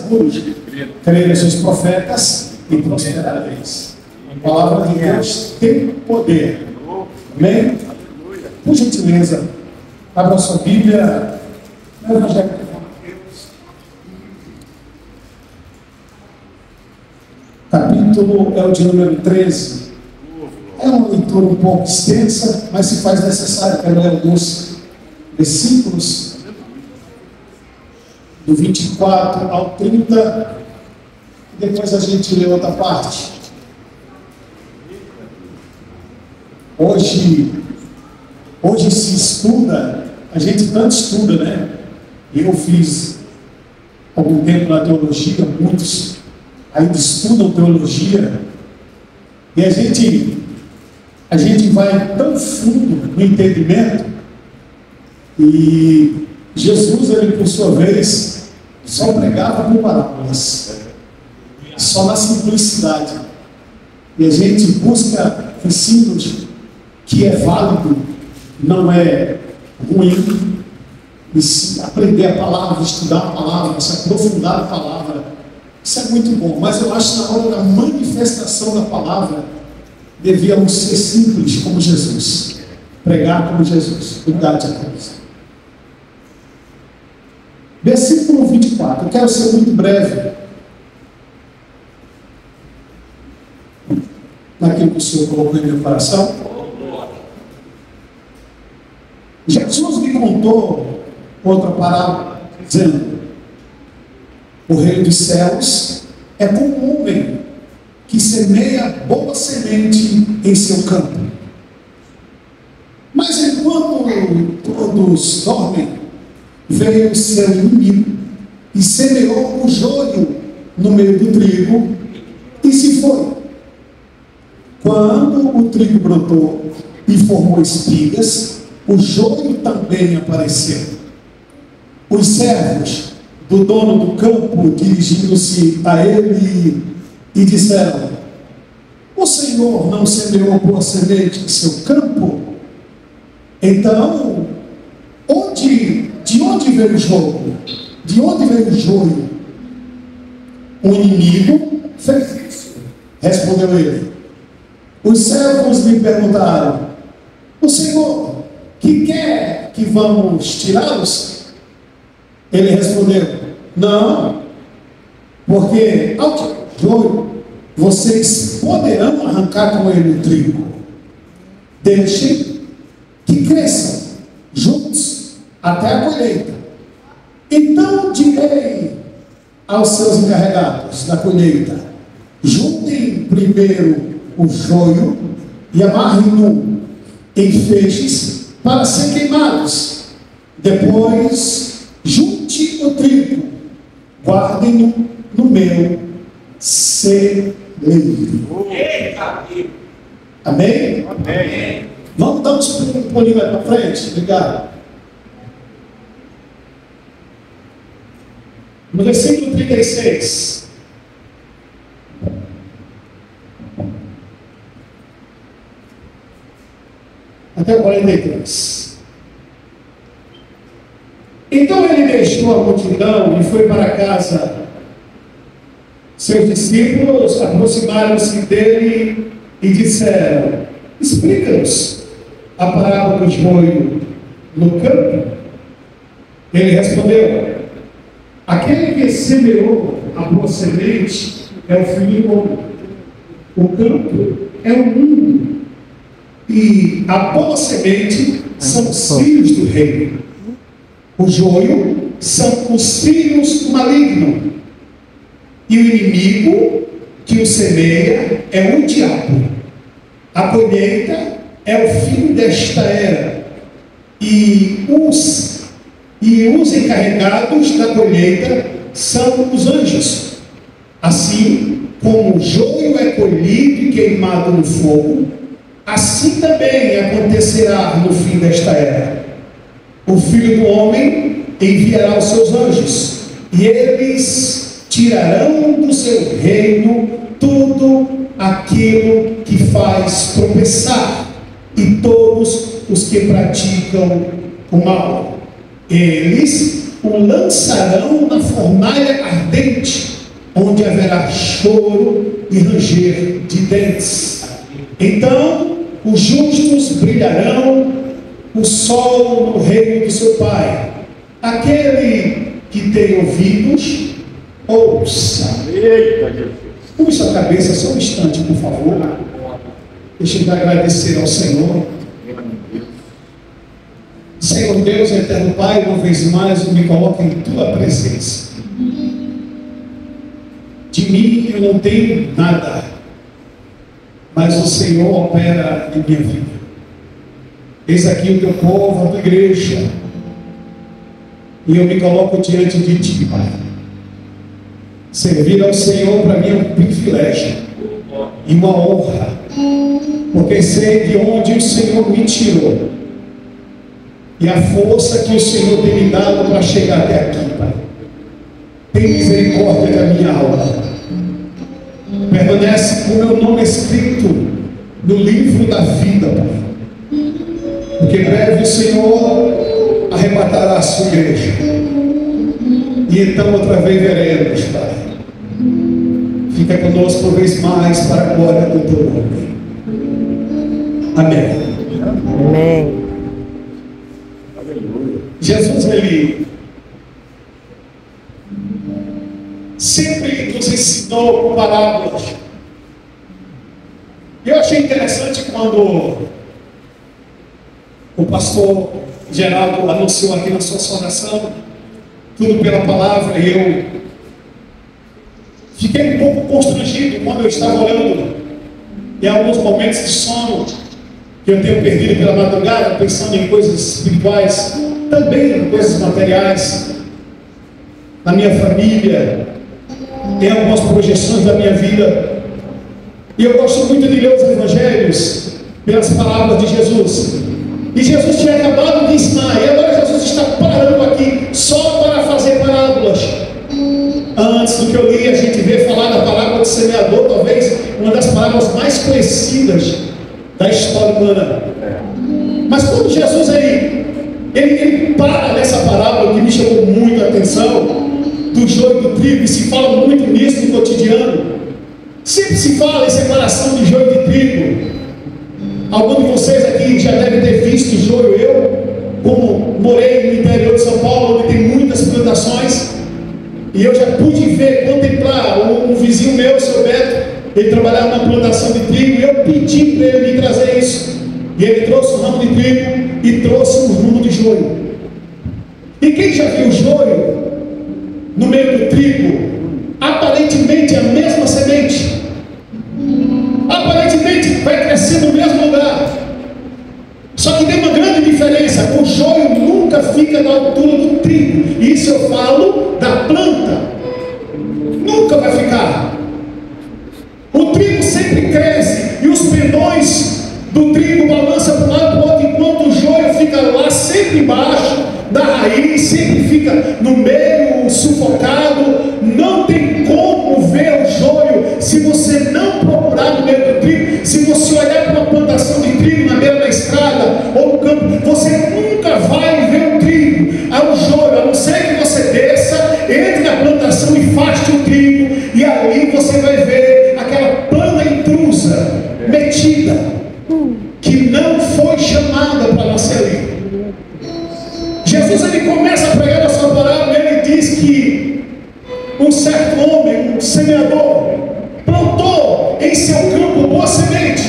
seguros, crereis os profetas e prosperareis. A palavra de Deus tem poder. Amém? Por gentileza, abra sua Bíblia no Evangelho de Mateus, capítulo é o de número 13. É uma leitura um pouco extensa, mas se faz necessário. Quero ler alguns versículos do 24 ao 30, e depois a gente lê outra parte. Hoje se estuda, a gente tanto estuda, né? Eu fiz algum tempo na teologia, muitos ainda estudam teologia, e a gente vai tão fundo no entendimento, e Jesus, ele por sua vez, só pregava com parábolas, só na simplicidade, e a gente busca ensinos que é válido, não é ruim, e aprender a palavra, estudar a palavra, se aprofundar a palavra, isso é muito bom, mas eu acho que na hora da manifestação da palavra, devíamos ser simples como Jesus, pregar como Jesus. Verdade, coisa. Versículo 24, eu quero ser muito breve naquilo que o Senhor colocou em meu coração. Jesus me contou outra parábola, dizendo: o reino dos céus é como um homem que semeia boa semente em seu campo. Mas enquanto todos dormem, veio o seu inimigo e semeou o joio no meio do trigo e se foi. Quando o trigo brotou e formou espigas, o joio também apareceu. Os servos do dono do campo, dirigindo-se a ele, e disseram: o Senhor não semeou boa semente em seu campo? Então, de onde veio o joio? De onde veio o joio? O inimigo fez isso, respondeu ele. Os servos lhe perguntaram: o Senhor que quer que vamos tirá-los? Ele respondeu: não, porque ao tirar o joio, vocês poderão arrancar com ele o trigo. Deixem que cresçam juntos até a colheita. Então direi aos seus encarregados da colheita: juntem primeiro o joio e amarrem-no em feixes para ser queimados. Depois junte o trigo, guardem-no no meu celeiro. Amém? Amém. Vamos dar um pulinho para frente. Obrigado. No versículo 36. Até 43. Então ele deixou a multidão e foi para casa. Seus discípulos aproximaram-se dele e disseram: explica-nos a parábola do joio no campo. Ele respondeu: aquele que semeou a boa semente é o filho do homem. O campo é o mundo, e a boa semente são os filhos do reino. O joio são os filhos do maligno, e o inimigo que o semeia é o diabo. A colheita é o fim desta era, e os encarregados da colheita são os anjos. Assim como o joio é colhido e queimado no fogo, assim também acontecerá no fim desta era. O Filho do Homem enviará os seus anjos, e eles tirarão do seu reino tudo aquilo que faz tropeçar, e todos os que praticam o mal. Eles o lançarão na fornalha ardente, onde haverá choro e ranger de dentes. Então os justos brilharão o sol no reino do seu Pai. Aquele que tem ouvidos, ouça. Curve sua cabeça só um instante, por favor. Deixa eu agradecer ao Senhor. Senhor Deus, eterno Pai, uma vez mais eu me coloco em tua presença. De mim eu não tenho nada, mas o Senhor opera em minha vida. Eis aqui o teu povo, a tua igreja, e eu me coloco diante de ti, Pai. Servir ao Senhor para mim é um privilégio e uma honra, porque sei de onde o Senhor me tirou e a força que o Senhor tem me dado para chegar até aqui, Pai. Tem misericórdia da minha alma. Permanece com o meu nome escrito no livro da vida, Pai. Porque breve o Senhor arrebatará a sua igreja. E então outra vez veremos, Pai. Fica conosco por vez mais para a glória do teu nome. Amém. Amém. Jesus, ele sempre nos ensinou parábolas. Eu achei interessante quando o pastor Geraldo anunciou aqui na sua saudação, tudo pela palavra, e eu fiquei um pouco constrangido quando eu estava orando, em alguns momentos de sono que eu tenho perdido pela madrugada, pensando em coisas espirituais, também em coisas materiais, na minha família, em algumas projeções da minha vida. E eu gosto muito de ler os evangelhos pelas palavras de Jesus. E Jesus tinha acabado de ensinar, e agora Jesus está parando aqui só para fazer parábolas. Antes do que eu li, a gente vê falar da parábola do semeador, talvez uma das parábolas mais conhecidas da história humana. Mas quando Jesus ele para nessa parábola que me chamou muito a atenção, do joio e do trigo, e se fala muito nisso no cotidiano. Sempre se fala em separação de joio e de trigo. Alguns de vocês aqui já devem ter visto joio. Eu, como morei no interior de São Paulo, onde tem muitas plantações, e eu já pude ver, contemplar um vizinho meu, o seu Beto, ele trabalhava na plantação de trigo, e eu pedi para ele me trazer isso. E ele trouxe um ramo de trigo e trouxe um ramo de joio. E quem já viu joio no meio do trigo? Aparentemente é a mesma semente, aparentemente vai crescer no mesmo lugar, só que tem uma grande diferença: o joio nunca fica na altura do trigo. Isso eu falo da planta, nunca vai ficar. O trigo sempre cresce e os pendões do trigo balançam para um lado e para o outro, enquanto o joio fica lá sempre embaixo da raiz, sempre fica no meio, sufocado. Não tem como ver o joio se você não procurar no meio do trigo. Se você olhar para uma plantação de trigo na beira da estrada ou no campo, você nunca vai ver o trigo, o joio, a não ser que você desça, entre na plantação e faste o trigo, e ali você vai ver aquela planta intrusa, metida, que não foi chamada para nascer ali. Jesus, ele começa a pregar a sua parábola, e ele diz que um certo homem, um semeador, plantou em seu campo boa semente.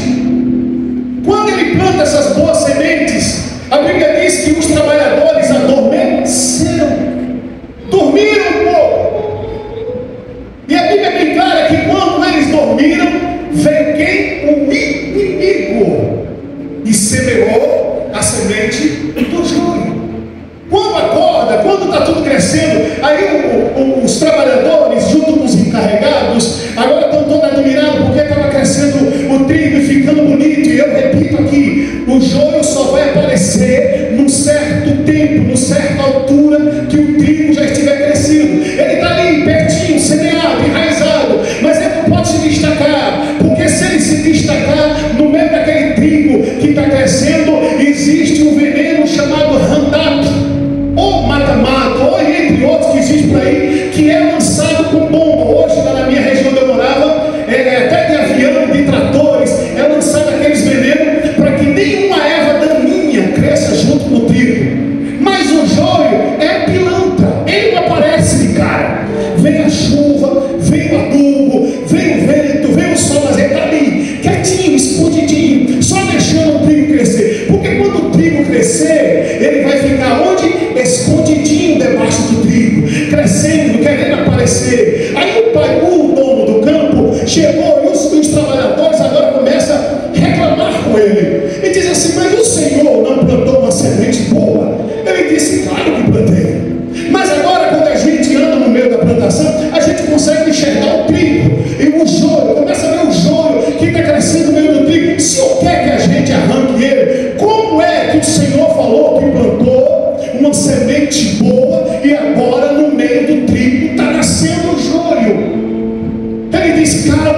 Quando ele planta essas boas sementes, a Bíblia diz que os trabalhadores adormeceram, dormiram um pouco. E a Bíblia é bem clara que quando eles dormiram, veio quem? O inimigo, e semeou a semente do joio. Quando acorda, quando está tudo crescendo, aí os trabalhadores, junto com os encarregados, agora estão todos admirados porque estava crescendo o trigo e ficando bonito. E eu repito aqui: o joio só vai aparecer num certo tempo, num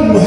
calma.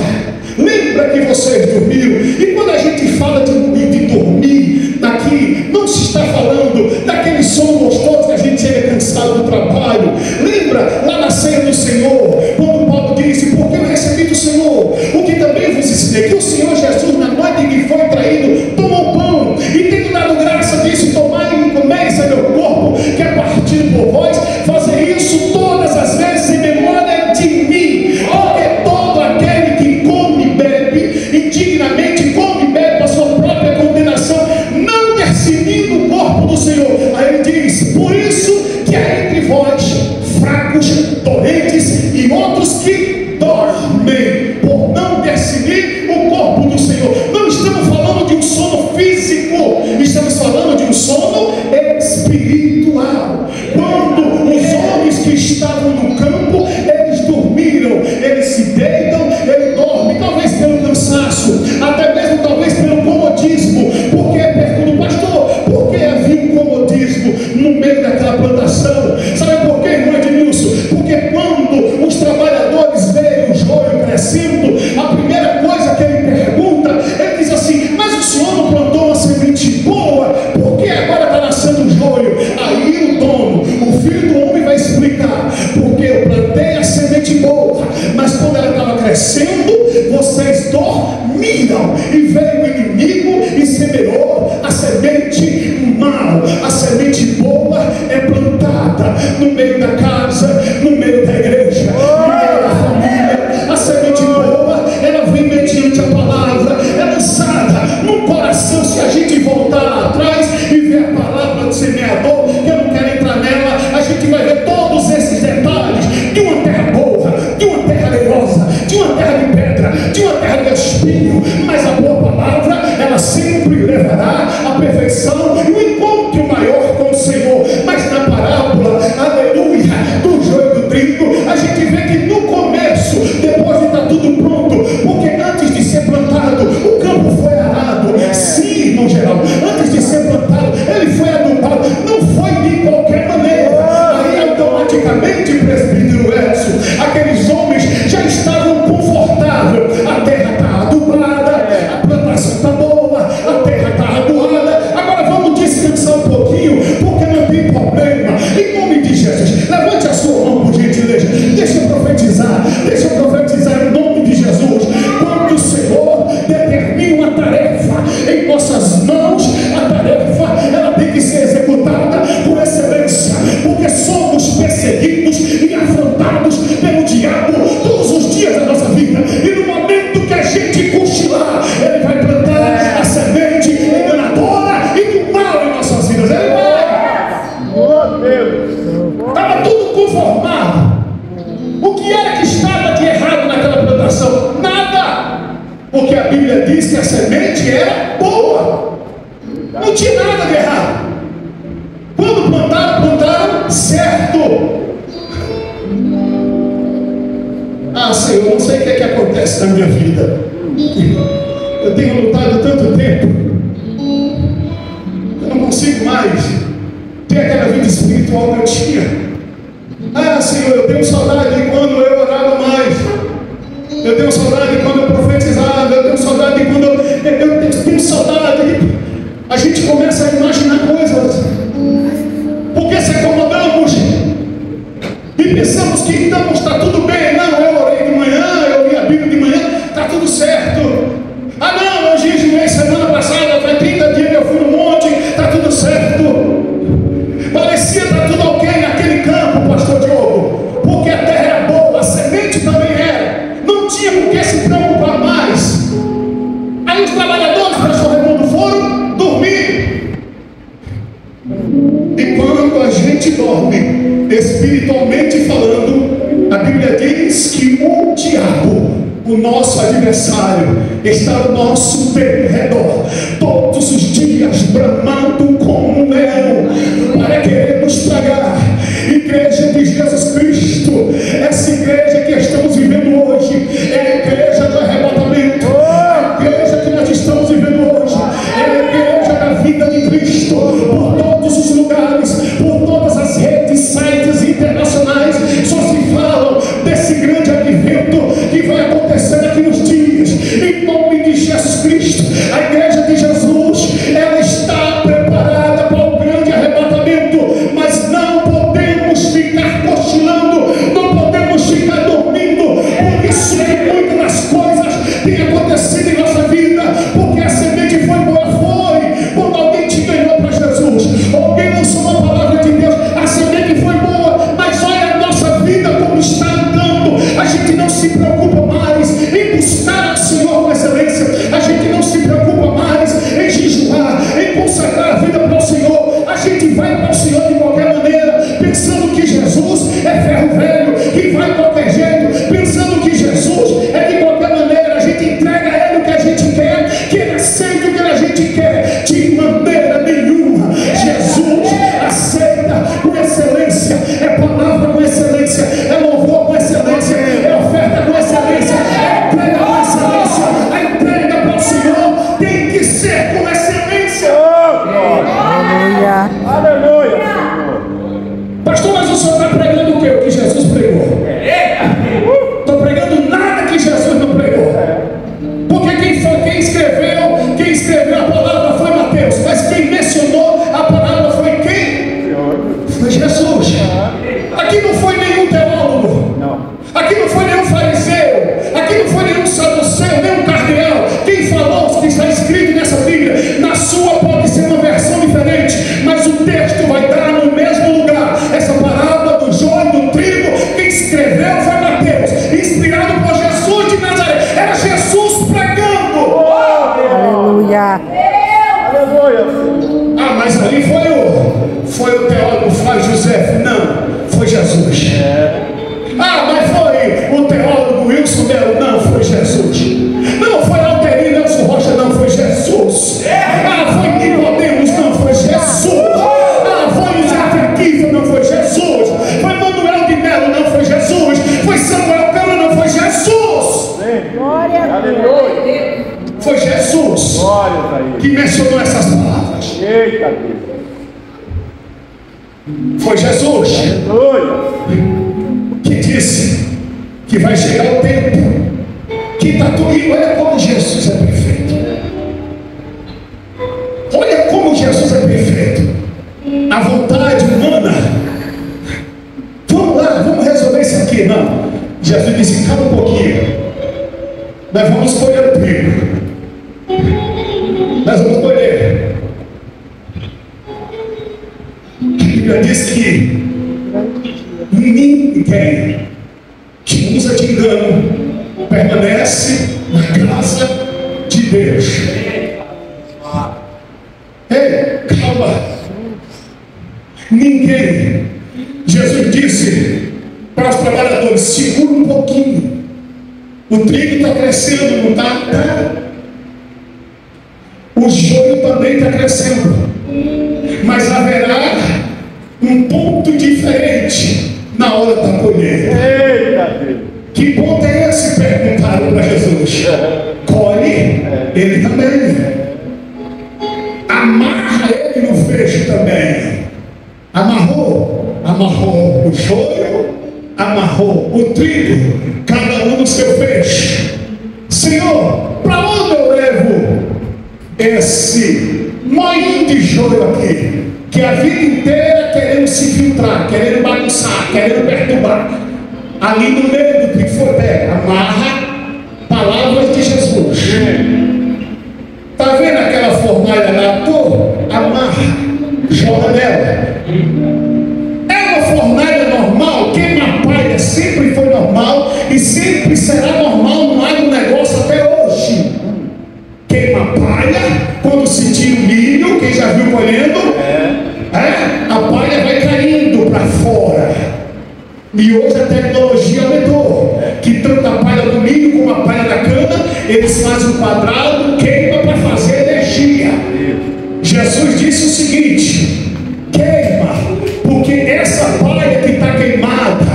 Lembra que vocês dormiram. E quando a gente fala de dormir aqui, não se está falando daquele sono gostoso que a gente chega cansado do trabalho. Lembra lá na ceia do Senhor, quando Paulo disse: porque eu recebi do Senhor o que também vos ensinei, que o Senhor Jesus, na noite em que foi traído, tomou pão e, tendo dado graça, disse: tomai e comei, esse é meu corpo que é partido por vós, fazer isso todas as vezes em memória de mim. Porque todo aquele que come e bebe indignamente, come e bebe a sua própria condenação, não discernindo o corpo do Senhor. Aí ele diz: por isso que há entre vós fracos, doentes e outros que dormem, por não discernir o corpo do Senhor. Não estamos falando de um sono físico, estamos falando de um sono espiritual. Quando os homens que estavam no campo, eles dormiram, eles se deitam, eles dormem, talvez pelo cansaço, até mesmo talvez pelo comodismo. Porque pergunto: pastor, por que havia um comodismo no meio daquela plantação? Sabe por quê, irmão Edmilson? Porque quando os trabalhadores veem o joio crescendo, a primeira coisa que ele pergunta, ele diz assim: mas o senhor não plantou uma semente boa? Por que agora está nascendo o joio? Aí o dono, o filho do homem, vai explicar: porque eu plantei a semente boa, mas quando ela estava crescendo, vocês dormiram, e veio o inimigo e semeou a semente mal. A semente boa é plantada no meio da casa, no meio da igreja, no meio da família. A semente boa, ela vem mediante a palavra, é lançada no coração. Se a gente voltar atrás e ver a palavra do semeador, que eu não quero entrar nela, a gente vai ver todos esses detalhes de uma terra boa, de uma terra leirosa, de uma terra de pedra, de uma terra de espinho. Mas a boa palavra, ela sempre levará à perfeição e o encontro maior com o Senhor. Mas na parábola, aleluia, do joio e do trigo, a gente vê que no começo, depois de estar tudo pronto, porque antes de ser plantado, o campo foi arado. Sim, irmão Geraldo, antes de ser plantado, ele foi adubado. Não foi de qualquer maneira. Aí automaticamente, presbítero Edson, aqueles homens já estavam confortáveis. A terra está adubada, a plantação está boa, a terra está aduada. Agora vamos descansar um pouquinho, porque não tem problema. Em nome de Jesus, levante a sua mão, por gentileza. Deixa eu profetizar em nome de Jesus. Quando o Senhor determina uma tarefa em nossas mãos, a tarefa, ela tem que ser executada com excelência, porque somos perseguidos e afrontados pelo diabo todos os dias da nossa vida. E no momento que a gente cochilar, ele vai plantar a semente enganadora e do mal em nossas vidas. Ele vai. Oh Deus! Estava tudo conformado. O que era que estava de errado naquela plantação? Nada. Porque a Bíblia diz que a semente era boa. Não tinha nada de errado. Quando plantaram certo. Ah, Senhor, não sei o que é que acontece na minha vida. Eu tenho lutado tanto tempo, eu não consigo mais ter aquela vida espiritual que eu tinha. Ah, Senhor, eu tenho saudade de quando eu orava mais. Eu tenho saudade de quando eu profetizava. Eu tenho saudade de quando eu tenho saudade de... A gente começa a imaginar coisas, porque se acomodamos e pensamos que então está tudo bem. Não, eu orei de manhã, eu li a Bíblia de manhã, está tudo certo. Ah não, eu jejuei semana passada, foi 30 dias que eu fui no monte, está tudo certo. Parecia estar tudo ok naquele campo, pastor Diogo, porque a terra era boa, a semente também era, não tinha por que se preocupar mais. Aí os trabalhadores, pastor Raimundo, foram dormir. E quando a gente dorme, espiritualmente falando, a Bíblia diz que o diabo, o nosso adversário, está ao nosso derredor, todos os dias bramando como um leão, para querer nos tragar. Igreja de Jesus Cristo, essa igreja que estamos vivendo hoje, é a igreja do arrebatamento, a igreja que nós estamos vivendo hoje, é a igreja da vida de Cristo, por todos os lugares, por todas as redes, sites internacionais, só se falam desse grande advento que vai acontecer aqui nos se preocupa mais em buscar ao Senhor com excelência, a gente não se preocupa mais em jejuar, em consagrar a vida para o Senhor, a gente vai para o Senhor de qualquer maneira, pensando que Jesus é ferro velho, que vai de qualquer jeito, pensando que Jesus é de qualquer maneira, a gente entrega a Ele o que a gente quer, que Ele aceita o que a gente quer, de maneira nenhuma. Jesus aceita com excelência, é palavra com excelência, é louvor com excelência, é oferta com excelência, é entrega com excelência. A entrega para o Senhor tem que ser com excelência. Aleluia. Aleluia. Pastor, mas o senhor está pregando o que? O que Jesus pregou? Estou pregando nada que Jesus não pregou. Porque quem escreveu a palavra foi Mateus, mas quem mencionou a palavra foi quem? Foi Jesus. Aqui não foi nenhum teólogo, aqui não foi nenhum fariseu, aqui não foi nenhum saduceu, nenhum cardeal. Quem falou o que está escrito nessa Bíblia, na sua pode ser uma versão diferente, mas o texto vai dar no mesmo lugar. Essa parábola do joio e do trigo, quem escreveu foi Mateus, inspirado por Jesus de Nazaré. Era Jesus pregando. Aleluia. Ah, mas ali foi o teólogo Flávio José. Não, foi Jesus. Ah, mas foi o teólogo Wilson Melo. Não, foi Jesus. Não, foi Alterino Nelson Rocha. Não, foi Jesus. Ah, foi Nicodemos. Não, foi Jesus. Ah, foi José Fequiva. Não, foi Jesus. Foi Manuel de Melo. Não, foi Jesus. Foi Samuel Câmara. Não, foi Jesus. Glória a Deus. Aleluia. Foi Jesus que mencionou essas palavras. Eita Deus. Foi Jesus Aleluia. que disse que vai chegar o tempo que está tudo. E olha como Jesus é perfeito. Olha como Jesus é perfeito. A vontade humana. Vamos lá, vamos resolver isso aqui. Não. Jesus disse: calma um pouquinho. Nós vamos escolher o trigo. Nós vamos escolher. A Bíblia diz que ninguém que usa de engano permanece na casa de Deus. Ei, calma. Ninguém. Jesus disse para os trabalhadores: segura um pouquinho. O trigo está crescendo, não está? O joio também está crescendo. Mas haverá um ponto diferente na hora da colheita. Eita Deus. Que ponto é esse? Perguntaram para Jesus. Colhe ele também. Amarra ele no fecho também. Amarrou o joio, amarrou o trigo, cada um no seu feixe. Senhor, para onde eu levo esse moinho de joio aqui, que a vida inteira querendo se filtrar, querendo bagunçar, querendo perturbar? Ali no meio do trigo foi pega, amarra palavras de Jesus. Está vendo aquela fornalha lá? Amarra, joga nela. É uma fornalha normal, queima palha sempre foi normal e sempre será normal no agronegócio até hoje. Queima palha, quando se tira o milho, quem já viu colhendo, a palha vai caindo para fora. E hoje a tecnologia aumentou, que tanto a palha do milho como a palha da cana, eles fazem um quadrado, queima para fazer energia. Jesus disse o seguinte: queima, porque essa palha que está queimada,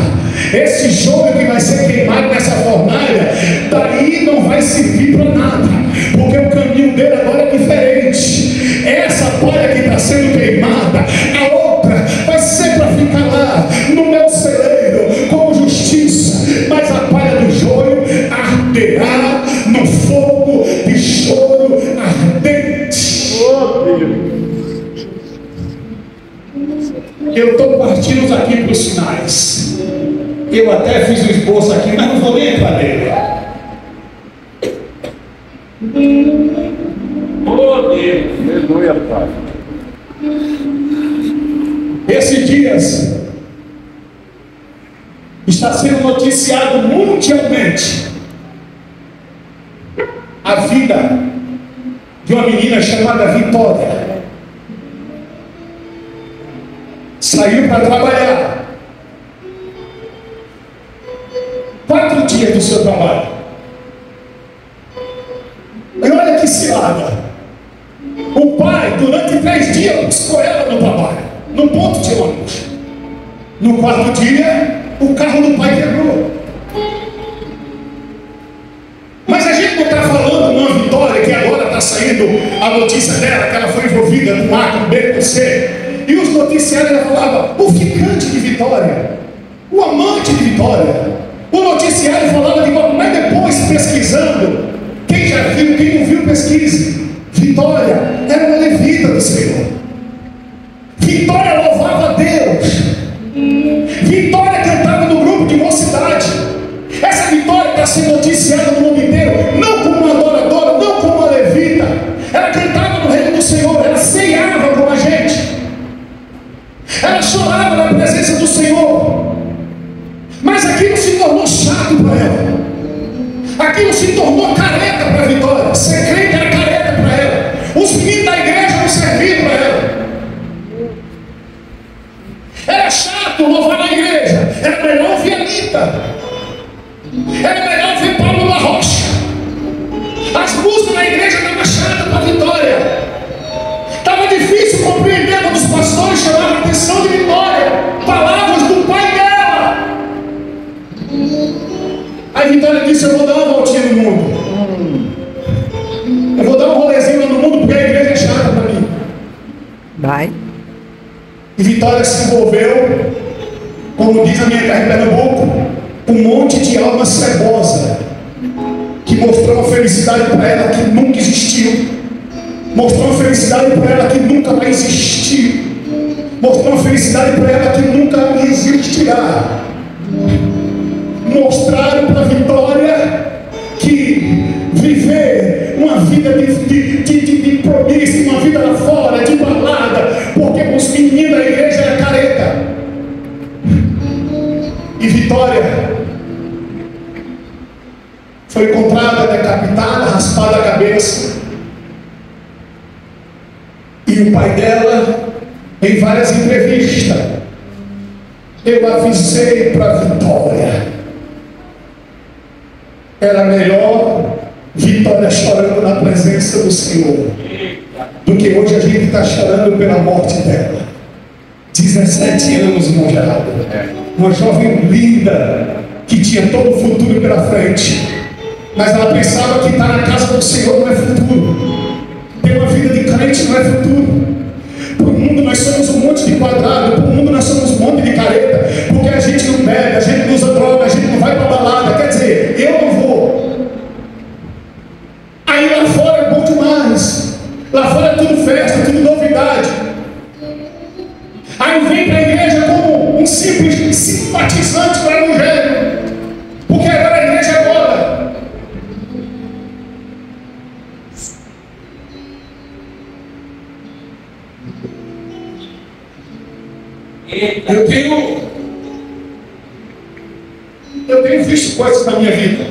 esse joio que vai ser queimado nessa fornalha, daí não vai servir para nada, porque o caminho dele agora é diferente. Essa palha que está sendo queimada, a outra vai ser para ficar lá no meu celeiro como justiça, mas a palha do joio arderá no fogo de choro ardente. Oh Deus. Eu estou partindo aqui para os sinais. Eu até fiz um esboço aqui, mas não vou nem entrar nele. Oh Deus. Aleluia, Pai. Esses dias está sendo noticiado muito mundialmente a vida de uma menina chamada Vitória. Saiu para trabalhar. 4 dias do seu trabalho. E olha que cilada. O pai, durante 3 dias, buscou ela no trabalho, no ponto de ônibus. No 4º dia, o carro do pai quebrou. Mas a gente não está falando de uma Vitória que agora está saindo a notícia dela, que ela foi envolvida com A, com B, com C. E os noticiários falavam, o ficante de Vitória, o amante de Vitória. O noticiário falava de uma, mas depois pesquisando, quem já viu, quem não viu, pesquise. Vitória era uma levita do Senhor. Vitória louvava a Deus. Vitória cantava no grupo de mocidade. Essa Vitória está sendo noticiada no mundo inteiro, não como uma adoradora, não como uma levita. Ela cantava no reino do Senhor, ela ceiava com a gente. Ela chorava na presença do Senhor. Mas aquilo se tornou chato para ela. Aquilo se tornou careta para a Vitória. Ser crente era careta para ela. Os meninos da igreja não serviam para ela. Era chato louvar na igreja. Era melhor ouvir a Anitta. Era melhor ouvir Paulo da Rocha. As músicas na igreja estavam chatas para a Vitória. Estava difícil compreender quando os pastores chamavam a atenção de Vitória. Palavras do pai dela. Aí Vitória disse, eu vou dar uma voltinha no mundo. Eu vou dar um rolezinho lá no mundo porque a igreja é chata para mim. Vai. E Vitória se envolveu, como diz a minha terra em Pernambuco, um monte de alma cebosa que mostrou uma felicidade para ela que nunca existiu. Mostrou uma felicidade para ela que nunca vai existir. Mostrou uma felicidade para ela que nunca existirá. Mostraram para a Vitória que viver uma vida de promissa, uma vida lá fora, de balada, porque os meninos da igreja eram careta. E Vitória foi encontrada decapitada, raspada a cabeça. E o pai dela, em várias entrevistas, eu avisei para a Vitória. Era melhor Vitória chorando na presença do Senhor do que hoje a gente está chorando pela morte dela. 17 anos, irmão Geraldo. Uma jovem linda que tinha todo o futuro pela frente, mas ela pensava que estar na casa do Senhor não é futuro. Ter uma vida de crente não é futuro. Para o mundo nós somos um monte de quadrado, para o mundo nós somos um monte de careta, porque a gente não bebe, a gente não usa droga, a gente não vai para balada. Quer dizer, eu não vou. Aí lá fora é bom demais. Lá fora é tudo festa, tudo novidade. Aí vem para a igreja como um simples simpatizante para o evangelho, porque agora a igreja é moda. Eu tenho visto coisas na minha vida.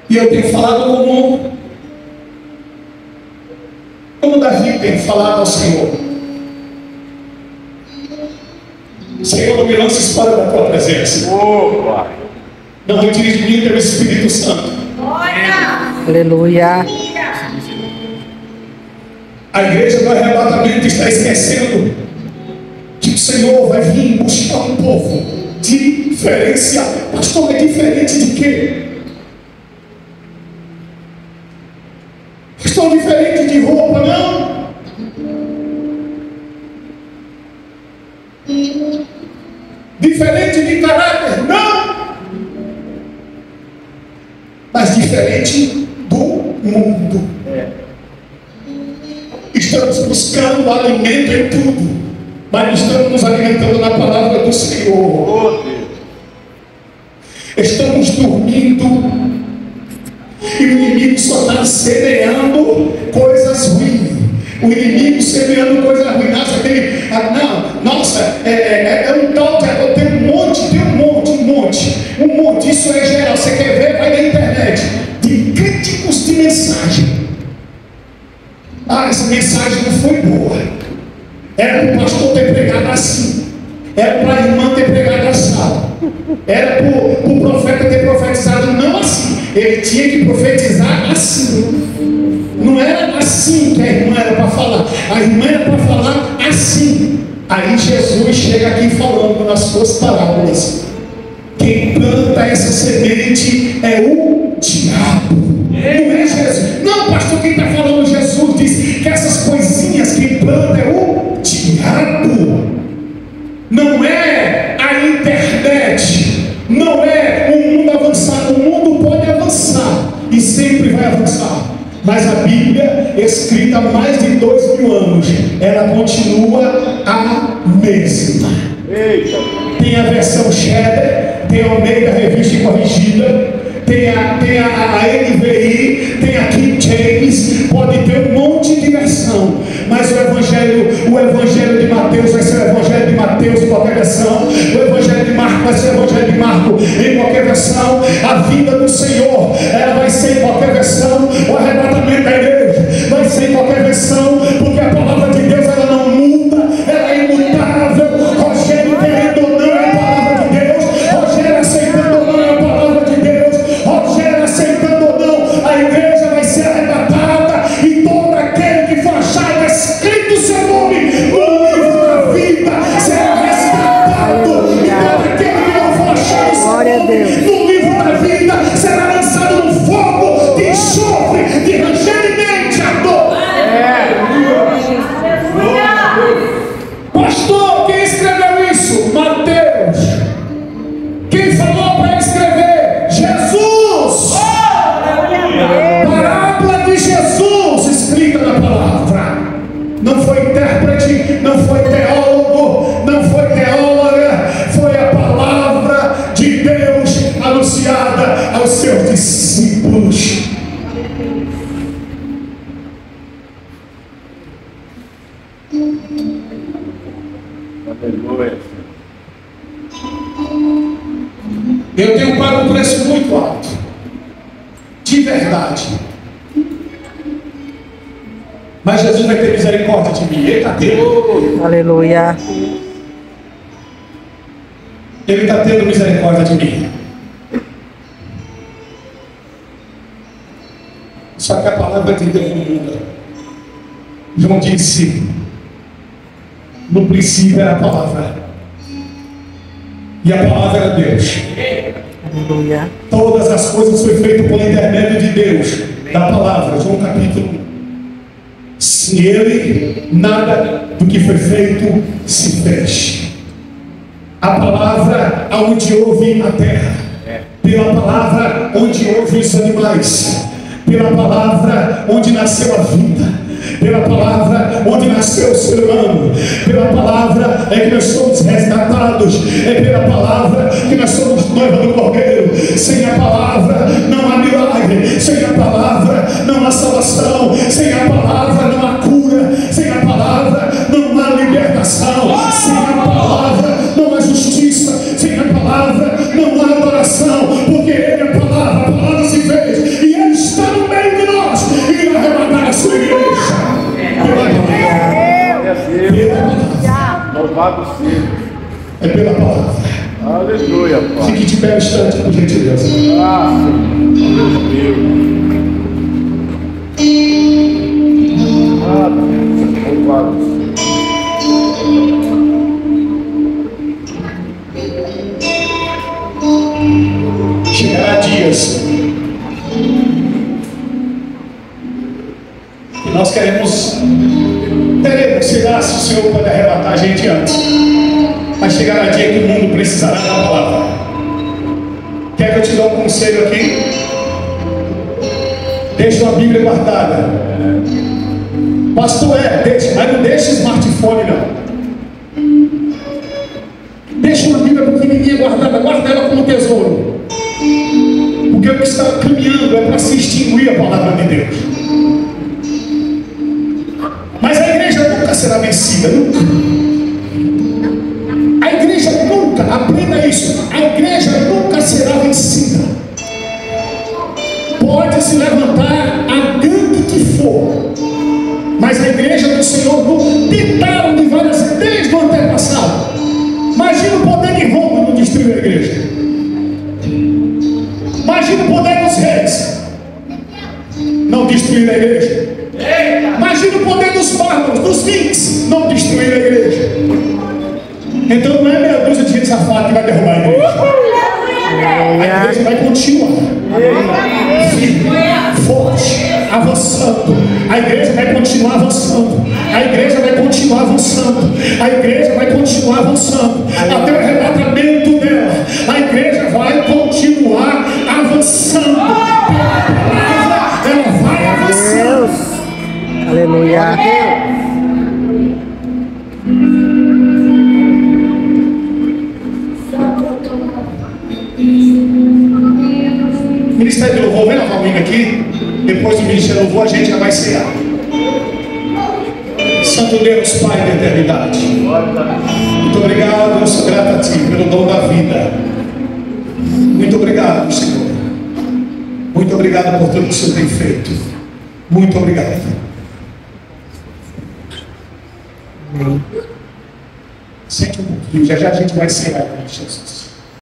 E eu tenho falado como Davi tem falado ao Senhor. Senhor, não me lances fora da tua presença. Opa! Não retire de mim teu Espírito Santo. Aleluia. A igreja do arrebatamento está esquecendo que o Senhor vai vir buscar um povo diferenciado. Pastor, é diferente de quê? Pastor, diferente de roupa, não? Diferente de caráter, não? Mas diferente do mundo. Estamos buscando alimento em tudo, mas não estamos nos alimentando na palavra do Senhor. Estamos dormindo e o inimigo só está semeando coisas ruins. O inimigo semeando coisas ruins. Nossa, é um tal que tem um monte. você quer ver, vai na internet. De cânticos de mensagem. Ah, essa mensagem não foi boa. Era para o pastor ter pregado assim. Era para a irmã ter pregado assado. Era para o profeta ter profetizado não assim. Ele tinha que profetizar assim. Não era assim que a irmã era para falar. A irmã era para falar assim. Aí Jesus chega aqui falando nas suas parábolas. Quem planta essa semente é o diabo. Não é Jesus. Não, pastor, quem está falando Jesus diz que essas coisinhas quem planta é o diabo. Não é a internet. Não é um mundo avançado. O mundo pode avançar e sempre vai avançar. Mas a Bíblia, escrita há mais de 2000 anos, ela continua a mesma. Eita. Tem a versão Cheddar, tem a Almeida Revista e Corrigida, tem a NVI, tem a King James, pode ter um monte de versão, mas o Evangelho de Mateus vai ser o Evangelho de Mateus em qualquer versão, o Evangelho de Marcos vai ser o Evangelho de Marcos em qualquer versão, a vida do Senhor, ela vai ser em qualquer versão, o arrebatamento da igreja vai ser em qualquer versão, porque a palavra de Deus ela não muda, ela é imutável. Rogério querendo ou não é a palavra de Deus, Rogério aceitando ou não é a palavra de Deus, Rogério aceitando ou não, a igreja vai ser arrebatada e todo aquele que for achado escrito seu nome no livro da vida será resgatado, e todo aquele que não for achado seu nome no livro da vida será lançado no fogo de enxofre, de ranger e mente a dor. Pastor, quem escreveu isso? Mateus. Quem falou para escrever? Jesus. Parábola de Jesus escrita na palavra. Não foi intérprete, não foi teólogo, não foi teóloga, foi a palavra de Deus anunciada aos seus discípulos. Aleluia. Eu tenho pago um preço muito alto, de verdade. Mas Jesus vai ter misericórdia de mim. Ele está tendo. Aleluia. Ele está tendo misericórdia de mim. Só que a palavra de Deus não muda. João disse: no princípio era a palavra, e a palavra era Deus. Aleluia. Todas as coisas foram feitas por intermédio de Deus, da palavra. João capítulo 1. Sem ele, nada do que foi feito se fez. A palavra aonde houve a terra, pela palavra onde houve os animais, pela palavra onde nasceu a vida, pela palavra onde nasceu o ser humano, pela palavra é que nós somos resgatados, é pela palavra que nós somos noiva do Cordeiro. Sem a palavra não há milagre, sem a palavra não há salvação, sem a palavra não há cura, sem a palavra não há libertação, sem a palavra não há justiça, sem a palavra não há adoração, porque ele é a palavra se fez e ele está no meio de nós e vai arrebatar a sua igreja. Louvado seja. É pela palavra. Aleluia, Pai. Fique de pé um instante, por gentileza. Ah, meu Deus. Ah, louvado seja. Chegará dias que nós teremos, será se o Senhor pode arrebatar a gente antes, mas chegará dia que o mundo precisará da palavra. Quer que eu te dê um conselho aqui? Deixa uma Bíblia guardada. Pastor, deixa, mas não deixa smartphone não. Deixa uma Bíblia pequenininha guardada, guarda ela como tesouro, porque o que está caminhando é para se extinguir a palavra de Deus. Mas a igreja nunca será vencida, nunca. A igreja nunca, aprenda isso, a igreja nunca será vencida. destruir a igreja. Imagina o poder dos bárbaros, dos kings, não destruir a igreja. Então não é meia dúzia de gente safada que vai derrubar a igreja. A igreja vai continuar firme, forte, avançando. A igreja vai continuar avançando. A igreja vai continuar avançando. A igreja vai continuar avançando até o arrebatamento dela. A igreja vai continuar avançando. Ela vai avançando. Aleluia. Ministério do Louvor, vem lavar o hino aqui. Depois do Ministério do Louvor, a gente já vai cear. Santo Deus, Pai da eternidade, muito obrigado, eu sou grato a Ti pelo dom da vida. Muito obrigado, Senhor. Muito obrigado por tudo que o Senhor tem feito. Muito obrigado. Sente um pouquinho, já já a gente vai cear, Jesus.